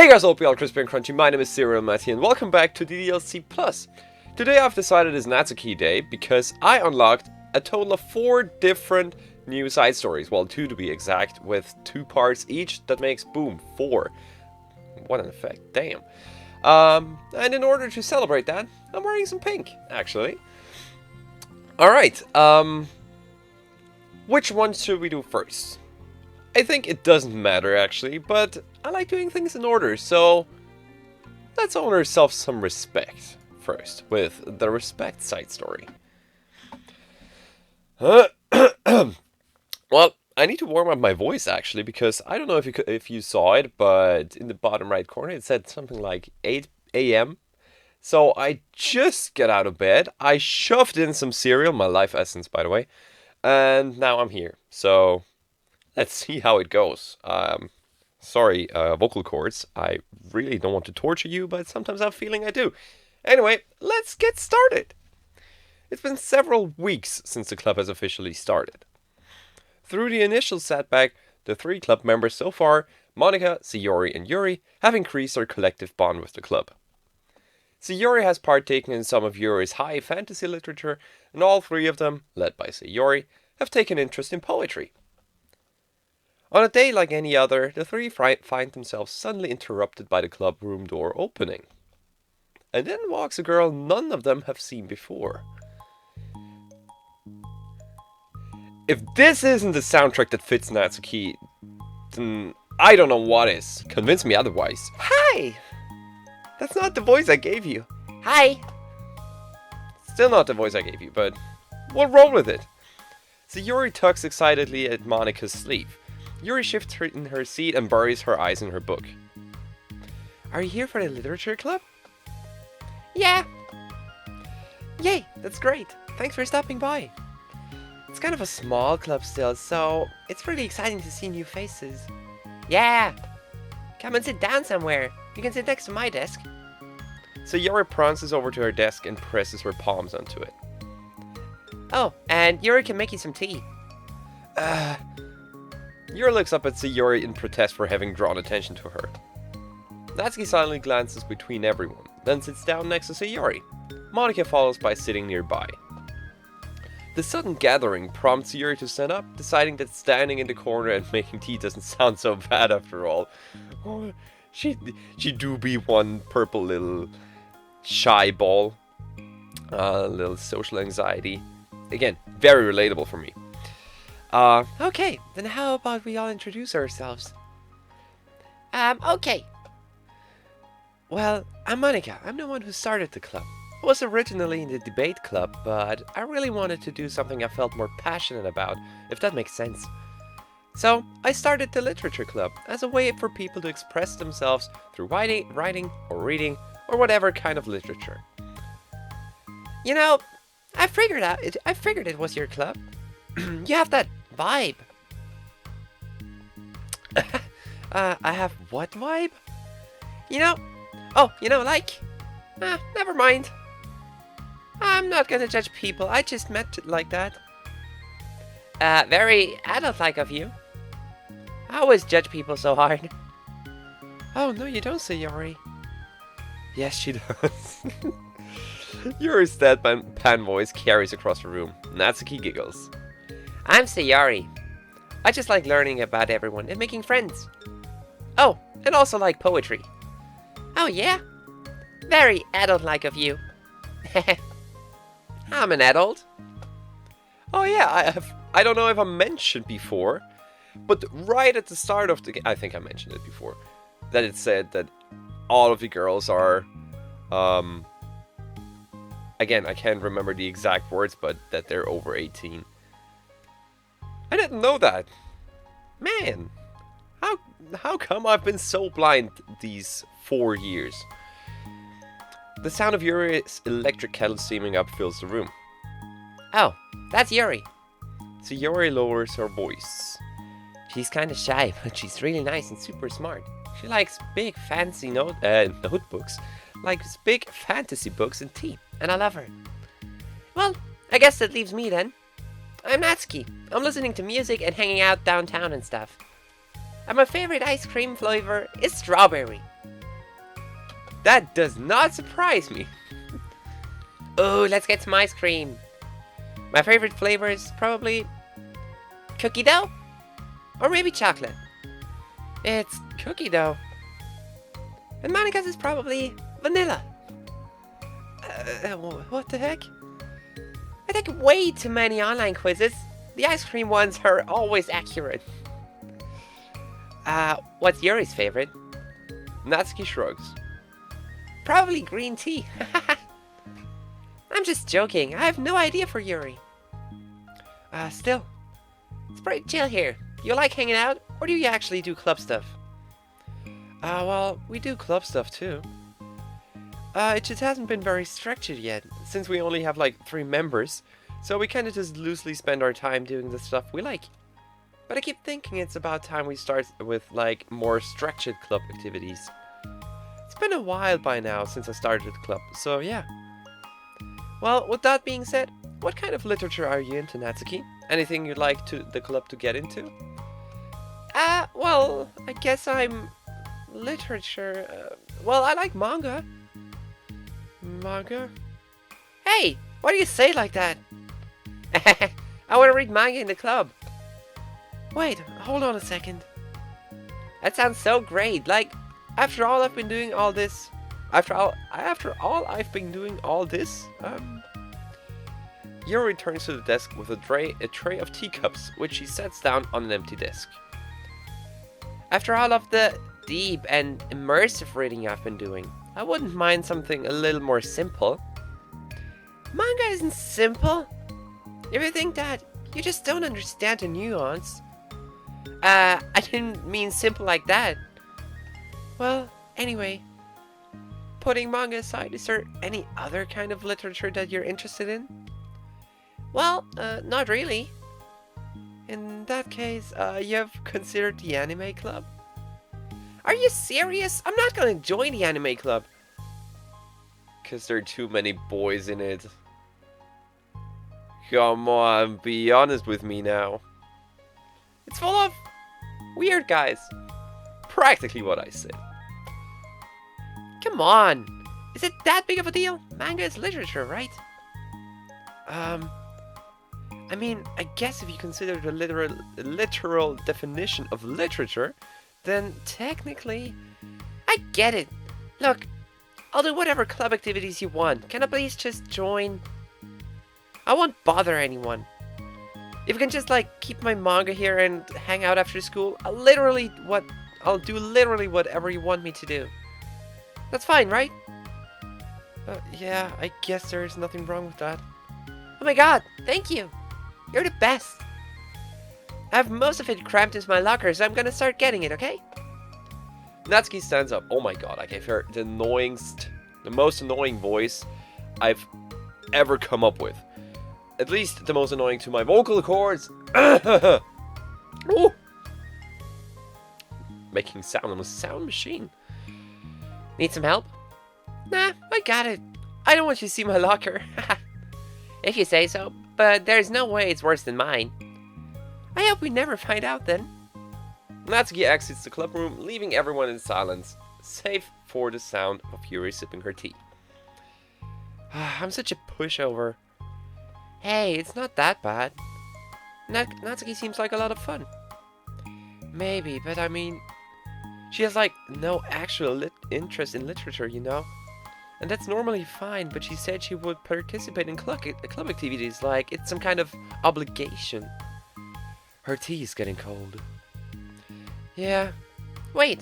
Hey guys, hope you all crispy and crunchy. My name is CerealMaty and welcome back to DDLC Plus. Today I've decided is Natsuki Day because I unlocked a total of 4 different new side stories. Well, 2 to be exact, with 2 parts each. That makes, boom, 4. What an effect, damn. And in order to celebrate that, I'm wearing some pink, actually. Alright, which one should we do first? I think it doesn't matter, actually, but I like doing things in order, so let's own ourselves some respect first with the respect side story. Well, I need to warm up my voice, actually, because I don't know if you saw it, but in the bottom right corner it said something like 8 a.m. So I just got out of bed, I shoved in some cereal, my life essence, by the way, and now I'm here, so let's see how it goes. Sorry, vocal cords. I really don't want to torture you, but sometimes I have a feeling I do. Anyway, let's get started. It's been several weeks since the club has officially started. Through the initial setback, the 3 club members so far, Monika, Sayori, and Yuri, have increased their collective bond with the club. Sayori has partaken in some of Yuri's high fantasy literature, and all 3 of them, led by Sayori, have taken interest in poetry. On a day like any other, the 3 find themselves suddenly interrupted by the club room door opening. And then walks a girl none of them have seen before. If this isn't the soundtrack that fits Natsuki, then I don't know what is. Convince me otherwise. Hi! That's not the voice I gave you. Hi! Still not the voice I gave you, but we'll roll with it. Sayori tugs excitedly at Monika's sleeve. Yuri shifts her in her seat and buries her eyes in her book. Are you here for the literature club? Yeah. Yay, that's great. Thanks for stopping by. It's kind of a small club still, so it's really exciting to see new faces. Yeah. Come and sit down somewhere. You can sit next to my desk. So Yuri prances over to her desk and presses her palms onto it. Oh, and Yuri can make you some tea. Yuri looks up at Sayori in protest for having drawn attention to her. Natsuki silently glances between everyone, then sits down next to Sayori. Monika follows by sitting nearby. The sudden gathering prompts Yuri to stand up, deciding that standing in the corner and making tea doesn't sound so bad after all. Oh, she do be one purple little shy ball. Little social anxiety. Again, very relatable for me. Okay, then how about we all introduce ourselves? Okay. Well, I'm Monika. I'm the one who started the club. I was originally in the debate club, but I really wanted to do something I felt more passionate about, if that makes sense. So, I started the literature club as a way for people to express themselves through writing or reading, or whatever kind of literature. You know, I figured it was your club. You have that vibe. I have what vibe? Never mind. I'm not gonna judge people, I just meant it like that. Very adult-like of you. I always judge people so hard. Oh, no you don't, Sayori. Yes, she does. Yuri's deadpan voice carries across the room. Natsuki giggles. I'm Sayori. I just like learning about everyone and making friends. Oh, and also like poetry. Oh yeah? Very adult-like of you. I'm an adult. Oh yeah, I don't know if I mentioned before, but right at the start of the game, I think I mentioned it before, that it said that all of the girls are, again, I can't remember the exact words, but that they're over 18. I didn't know that. Man, how come I've been so blind these 4 years? The sound of Yuri's electric kettle steaming up fills the room. Oh, that's Yuri. So Yuri lowers her voice. She's kinda shy, but she's really nice and super smart. She likes big fancy notebooks, likes big fantasy books and tea, and I love her. Well, I guess that leaves me then. I'm Natsuki. I'm listening to music and hanging out downtown and stuff. And my favorite ice cream flavor is strawberry. That does not surprise me. Oh, let's get some ice cream. My favorite flavor is probably cookie dough? Or maybe chocolate. It's cookie dough. And Monika's is probably vanilla. What the heck? I take way too many online quizzes. The ice cream ones are always accurate. What's Yuri's favorite? Natsuki shrugs. Probably green tea. I'm just joking. I have no idea for Yuri. Still, it's pretty chill here. You like hanging out, or do you actually do club stuff? Well, we do club stuff too. It just hasn't been very structured yet, since we only have like 3 members, so we kinda just loosely spend our time doing the stuff we like. But I keep thinking it's about time we start with like more structured club activities. It's been a while by now since I started the club, so yeah. Well, with that being said, what kind of literature are you into, Natsuki? Anything you'd like the club to get into? Well, I guess I'm literature. Well, I like manga. Manga? Hey, why do you say it like that? I want to read manga in the club. Wait, hold on a second. That sounds so great. Like, After all I've been doing all this, Yuri returns to the desk with a tray of teacups, which she sets down on an empty desk. after all of the deep and immersive reading I've been doing, I wouldn't mind something a little more simple. Manga isn't simple. If you think that, you just don't understand the nuance. I didn't mean simple like that. Well, anyway, putting manga aside, is there any other kind of literature that you're interested in? Well, not really. In that case, you have considered the anime club? Are you serious? I'm not gonna join the anime club. Cause there are too many boys in it. Come on, be honest with me now. It's full of weird guys. Practically what I said. Come on. Is it that big of a deal? Manga is literature, right? I mean, I guess if you consider the literal definition of literature, then technically... I get it. Look, I'll do whatever club activities you want. Can I please just join? I won't bother anyone. If you can just like keep my manga here and hang out after school, I'll do literally whatever you want me to do. That's fine, right? Yeah, I guess there's nothing wrong with that. Oh my god, thank you. You're the best. I have most of it cramped into my locker, so I'm gonna start getting it, okay? Natsuki stands up. Oh my god, I gave her the most annoying voice I've ever come up with. At least the most annoying to my vocal cords. Ooh. Making sound. I'm a sound machine. Need some help? Nah, I got it. I don't want you to see my locker. If you say so, but there's no way it's worse than mine. I hope we never find out then. Natsuki exits the club room, leaving everyone in silence, save for the sound of Yuri sipping her tea. I'm such a pushover. Hey, it's not that bad. Natsuki seems like a lot of fun. Maybe, but I mean, she has like no actual interest in literature, you know? And that's normally fine, but she said she would participate in club activities like it's some kind of obligation. Her tea is getting cold. Yeah. Wait,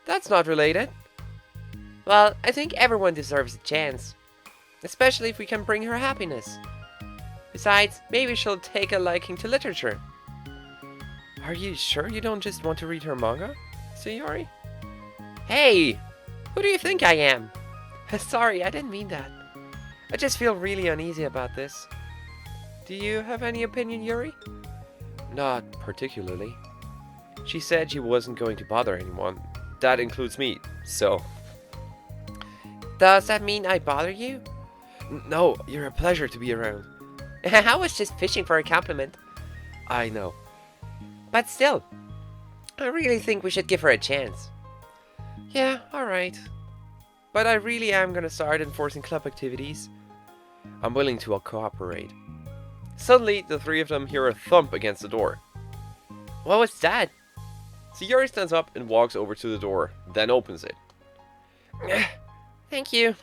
that's not related. Well, I think everyone deserves a chance. Especially if we can bring her happiness. Besides, maybe she'll take a liking to literature. Are you sure you don't just want to read her manga, Sayori? Hey! Who do you think I am? Sorry, I didn't mean that. I just feel really uneasy about this. Do you have any opinion, Yuri? Not particularly. She said she wasn't going to bother anyone. That includes me, so... Does that mean I bother you? No, you're a pleasure to be around. I was just fishing for a compliment. I know. But still, I really think we should give her a chance. Yeah, alright. but I really am gonna start enforcing club activities. I'm willing to cooperate. Suddenly, the three of them hear a thump against the door. What was that? Sayori stands up and walks over to the door, then opens it. Thank you.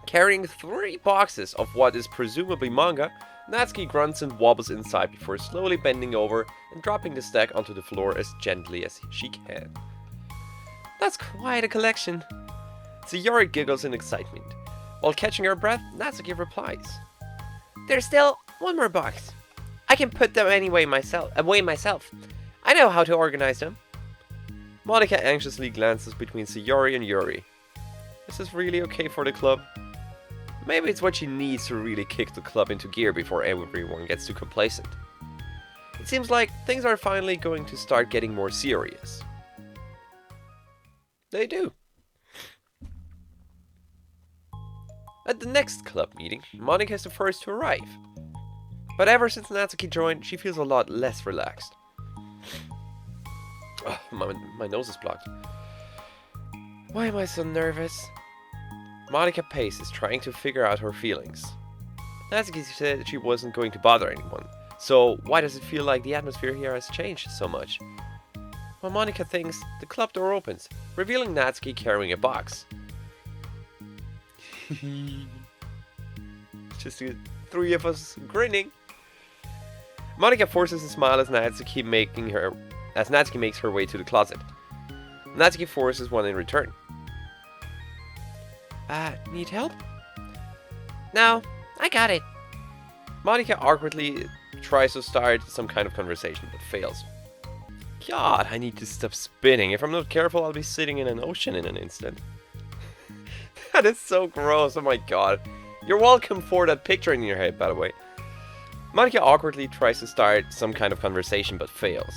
Carrying 3 boxes of what is presumably manga, Natsuki grunts and wobbles inside before slowly bending over and dropping the stack onto the floor as gently as she can. That's quite a collection. Sayori giggles in excitement. While catching her breath, Natsuki replies. There's still one more box. I can put them away myself. I know how to organize them. Monika anxiously glances between Sayori and Yuri. Is this really okay for the club? Maybe it's what she needs to really kick the club into gear before everyone gets too complacent. It seems like things are finally going to start getting more serious. They do. At the next club meeting, Monika is the first to arrive. But ever since Natsuki joined, she feels a lot less relaxed. Oh, my nose is blocked. Why am I so nervous? Monika paces, trying to figure out her feelings. Natsuki said she wasn't going to bother anyone, so why does it feel like the atmosphere here has changed so much? While Monika thinks, the club door opens, revealing Natsuki carrying a box. Just the 3 of us grinning. Monika forces a smile as Natsuki makes her way to the closet. Natsuki forces one in return. Need help? No, I got it. Monika awkwardly tries to start some kind of conversation, but fails. God, I need to stop spinning. If I'm not careful, I'll be sitting in an ocean in an instant. That is so gross, oh my god. You're welcome for that picture in your head, by the way. Monika awkwardly tries to start some kind of conversation, but fails.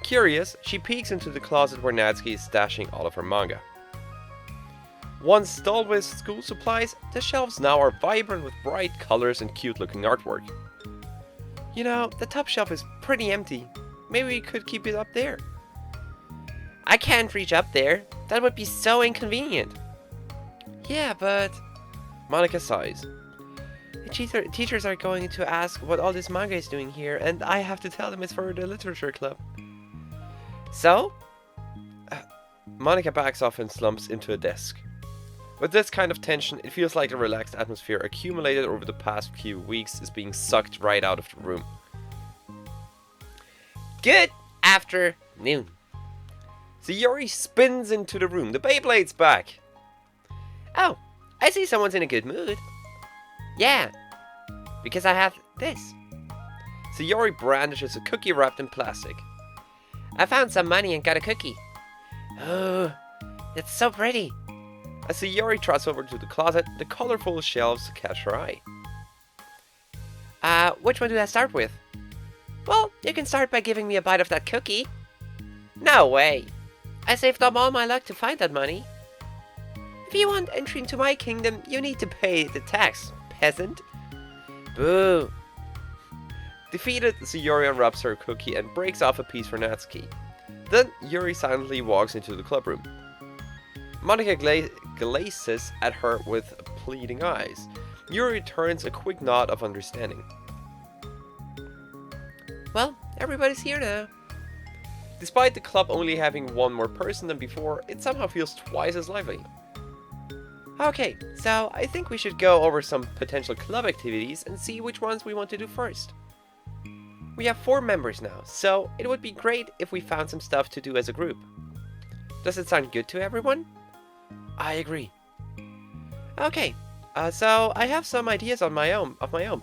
Curious, she peeks into the closet where Natsuki is stashing all of her manga. Once stalled with school supplies, the shelves now are vibrant with bright colors and cute-looking artwork. You know, the top shelf is pretty empty. Maybe we could keep it up there. I can't reach up there. That would be so inconvenient. Yeah, but... Monika sighs. The teachers are going to ask what all this manga is doing here, and I have to tell them it's for the literature club. So? Monika backs off and slumps into a desk. With this kind of tension, it feels like the relaxed atmosphere accumulated over the past few weeks is being sucked right out of the room. Good afternoon. Sayori spins into the room. The Beyblade's back. Oh, I see someone's in a good mood. Yeah, because I have this. Sayori brandishes a cookie wrapped in plastic. I found some money and got a cookie. Oh, it's so pretty. As Sayori trots over to the closet, the colorful shelves catch her eye. Which one do I start with? Well, you can start by giving me a bite of that cookie. No way. I saved up all my luck to find that money. If you want entry into my kingdom, you need to pay the tax, peasant. Boo. Defeated, Sayori unwraps her cookie and breaks off a piece for Natsuki. Then, Yuri silently walks into the clubroom. Monika glances at her with pleading eyes. Yuri turns a quick nod of understanding. Well, everybody's here now. Despite the club only having one more person than before, it somehow feels twice as lively. Okay, so I think we should go over some potential club activities and see which ones we want to do first. We have 4 members now, so it would be great if we found some stuff to do as a group. Does it sound good to everyone? I agree. Okay, so I have some ideas of my own,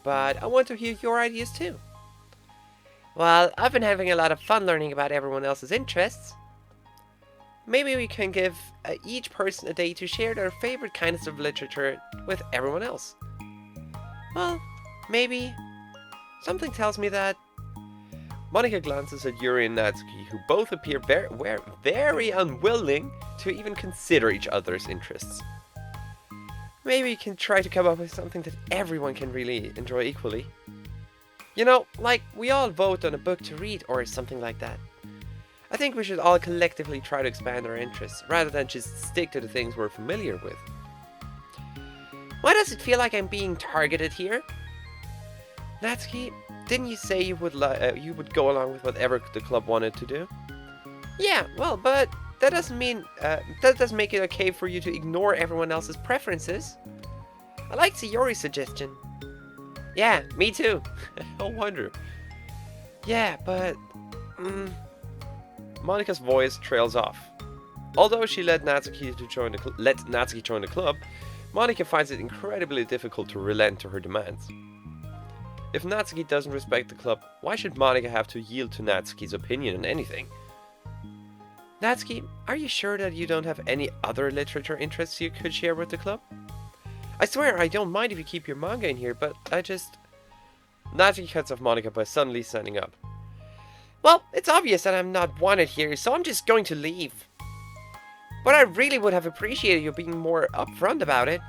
but I want to hear your ideas too. Well, I've been having a lot of fun learning about everyone else's interests. Maybe we can give each person a day to share their favorite kinds of literature with everyone else. Well, maybe. Something tells me that... Monika glances at Yuri and Natsuki, who both appear very unwilling to even consider each other's interests. Maybe we can try to come up with something that everyone can really enjoy equally. You know, like we all vote on a book to read or something like that. I think we should all collectively try to expand our interests, rather than just stick to the things we're familiar with. Why does it feel like I'm being targeted here? Natsuki, didn't you say you would go along with whatever the club wanted to do? Yeah, well, but that doesn't make it okay for you to ignore everyone else's preferences. I like Sayori's suggestion. Yeah, me too. No wonder. Yeah, but... Monika's voice trails off. Although she let Natsuki join the club, Monika finds it incredibly difficult to relent to her demands. If Natsuki doesn't respect the club, why should Monika have to yield to Natsuki's opinion on anything? Natsuki, are you sure that you don't have any other literature interests you could share with the club? I swear I don't mind if you keep your manga in here, but I just... Natsuki cuts off Monika by suddenly standing up. Well, it's obvious that I'm not wanted here, so I'm just going to leave. But I really would have appreciated you being more upfront about it.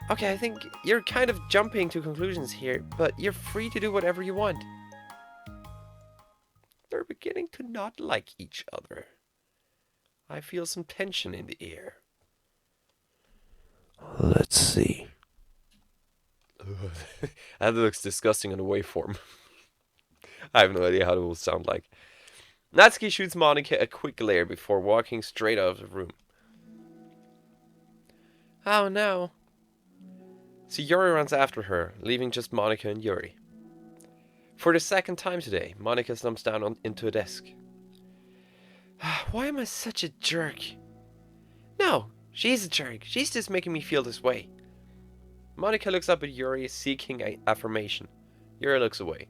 Okay, I think you're kind of jumping to conclusions here, but you're free to do whatever you want. They're beginning to not like each other. I feel some tension in the air. Let's see. That looks disgusting on the waveform. I have no idea how it will sound like. Natsuki shoots Monika a quick glare before walking straight out of the room. Oh no. So Yuri runs after her, leaving just Monika and Yuri. For the second time today, Monika slumps down into a desk. Why am I such a jerk? No, she's a jerk. She's just making me feel this way. Monika looks up at Yuri, seeking affirmation. Yuri looks away.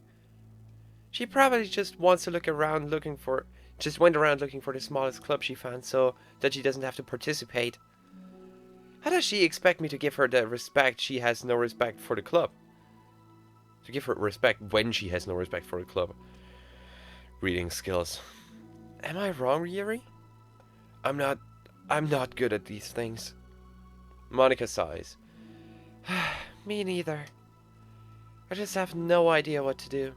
She probably just wants to went around looking for the smallest club she found so that she doesn't have to participate. How does she expect me to give her the respect she has no respect for the club? To give her respect when she has no respect for the club. Reading skills. Am I wrong, Yuri? I'm not good at these things. Monika sighs. Me neither. I just have no idea what to do.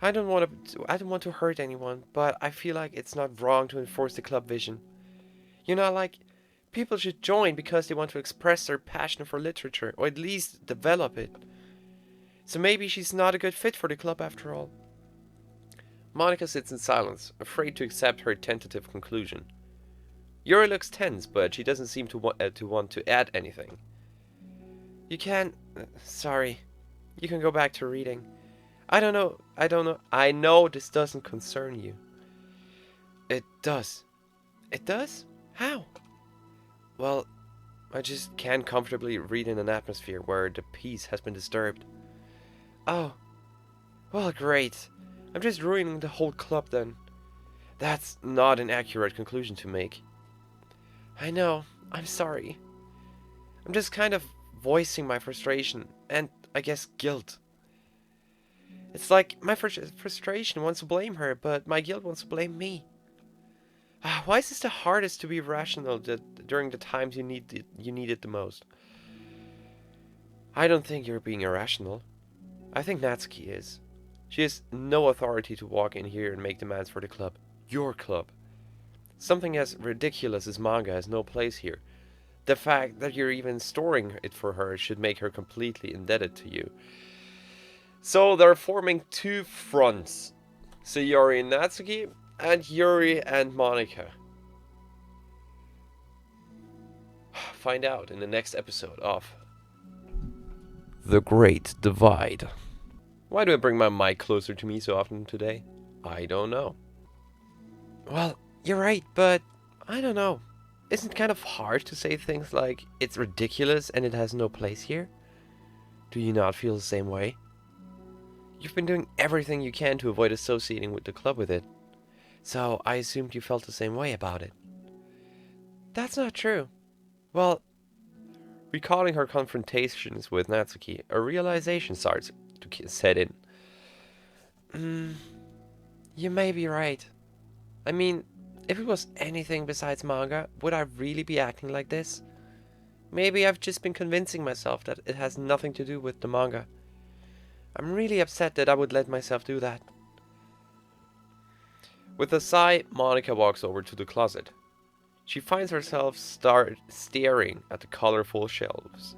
I don't want to hurt anyone, but I feel like it's not wrong to enforce the club vision. You know, like, people should join because they want to express their passion for literature, or at least develop it. So maybe she's not a good fit for the club after all. Monika sits in silence, afraid to accept her tentative conclusion. Yuri looks tense, but she doesn't seem to want to add anything. You can... sorry. You can go back to reading. I don't know. I know this doesn't concern you. It does. It does? How? Well, I just can't comfortably read in an atmosphere where the peace has been disturbed. Oh. Well, great. I'm just ruining the whole club then. That's not an accurate conclusion to make. I know. I'm sorry. I'm just kind of voicing my frustration and, I guess, guilt. It's like my frustration wants to blame her, but my guilt wants to blame me. Why is this the hardest to be rational during the times you need it the most? I don't think you're being irrational. I think Natsuki is. She has no authority to walk in here and make demands for the club. Your club. Something as ridiculous as manga has no place here. The fact that you're even storing it for her should make her completely indebted to you. So they're forming two fronts. Sayori and Natsuki, and Yuri and Monika. Find out in the next episode of The Great Divide. Why do I bring my mic closer to me so often today? I don't know. Well, you're right, but I don't know. Isn't it kind of hard to say things like, it's ridiculous and it has no place here? Do you not feel the same way? You've been doing everything you can to avoid associating with the club with it. So I assumed you felt the same way about it. That's not true. Well, recalling her confrontations with Natsuki, a realization starts to set in. You may be right. I mean, if it was anything besides manga, would I really be acting like this? Maybe I've just been convincing myself that it has nothing to do with the manga. I'm really upset that I would let myself do that. With a sigh, Monika walks over to the closet. She finds herself staring at the colorful shelves.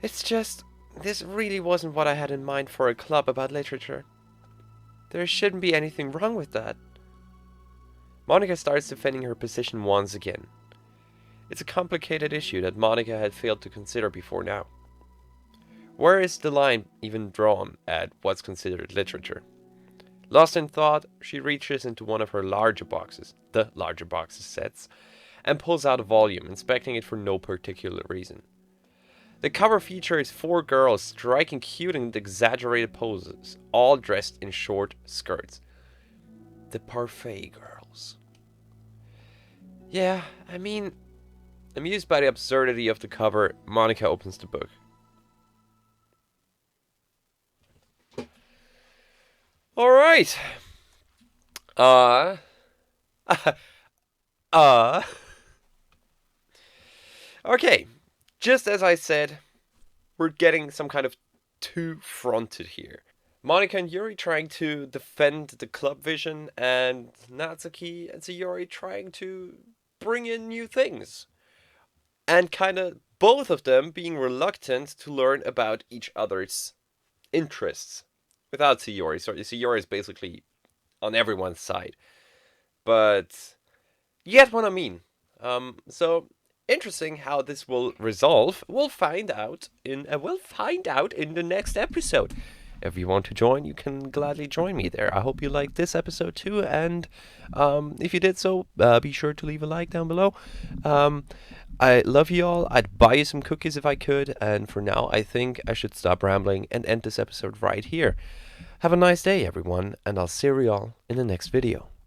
It's just, this really wasn't what I had in mind for a club about literature. There shouldn't be anything wrong with that. Monika starts defending her position once again. It's a complicated issue that Monika had failed to consider before now. Where is the line even drawn at what's considered literature? Lost in thought, she reaches into one of her larger boxes, the larger boxes sets, and pulls out a volume, inspecting it for no particular reason. The cover features 4 girls striking cute and exaggerated poses, all dressed in short skirts. The parfait girls. Yeah, I mean, amused by the absurdity of the cover, Monika opens the book. Alright. Okay. Just as I said, we're getting some kind of two-fronted here. Monika and Yuri trying to defend the club vision, and Natsuki and Sayori trying to bring in new things. And kind of both of them being reluctant to learn about each other's interests. Without Sayori. So Sayori is basically on everyone's side. But you get what I mean. So interesting how this will resolve. We'll find out in the next episode. If you want to join, you can gladly join me there. I hope you liked this episode too, and if you did so, be sure to leave a like down below. I love you all. I'd buy you some cookies if I could, and for now, I think I should stop rambling and end this episode right here. Have a nice day, everyone, and I'll see you all in the next video.